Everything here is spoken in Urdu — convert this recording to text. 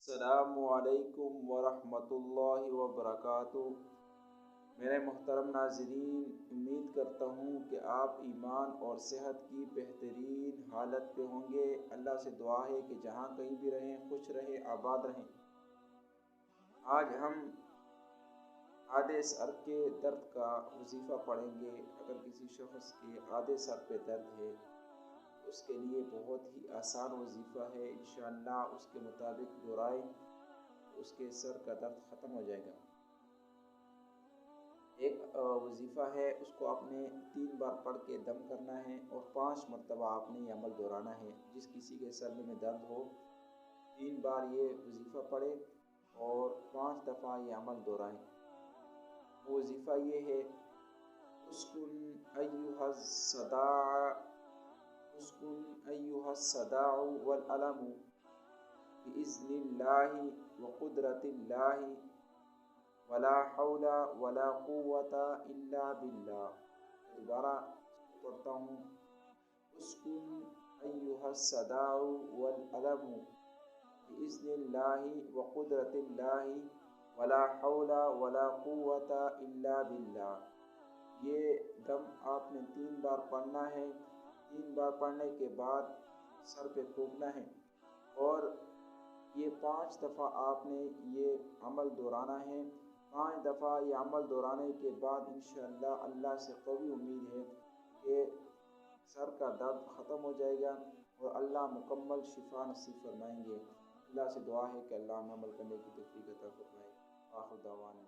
السلام علیکم ورحمۃ اللہ وبرکاتہ۔ میرے محترم ناظرین، امید کرتا ہوں کہ آپ ایمان اور صحت کی بہترین حالت پہ ہوں گے۔ اللہ سے دعا ہے کہ جہاں کہیں بھی رہیں خوش رہیں، آباد رہیں۔ آج ہم آدھے سر کے درد کا وظیفہ پڑھیں گے۔ اگر کسی شخص کے آدھے سر پہ درد ہے اس کے لیے بہت ہی آسان وظیفہ ہے، انشاءاللہ اس کے مطابق دہرائیں اس کے سر کا درد ختم ہو جائے گا۔ ایک وظیفہ ہے، اس کو آپ نے 3 بار پڑھ کے دم کرنا ہے اور 5 مرتبہ آپ نے یہ عمل دہرانا ہے۔ جس کسی کے سر میں درد ہو 3 بار یہ وظیفہ پڑھے اور 5 دفعہ یہ عمل دہرائیں۔ وہ وظیفہ یہ ہے: اسکن ایھا الصداع، اسکن ایھا الصداع والألم بإذن اللہ وقدرۃ اللہ ولا حول ولا قوۃ الا باللہ۔ دوبارہ پڑھتا ہوں: اسکن ایھا الصداع والألم بإذن اللہ وقدرۃ اللہ ولا حول ولا قوۃ الا باللہ۔ یہ دم آپ نے 3 بار پڑھنا ہے۔ 3 بار پڑھنے کے بعد سر پہ پھونکنا ہے اور یہ 5 دفعہ آپ نے یہ عمل دہرانا ہے۔ 5 دفعہ یہ عمل دہرانے کے بعد انشاءاللہ اللہ سے قوی امید ہے کہ سر کا درد ختم ہو جائے گا اور اللہ مکمل شفا نصیب فرمائیں گے۔ اللہ سے دعا ہے کہ اللہ ہمیں عمل کرنے کی توفیق عطا فرمائے۔ آخر دعوانا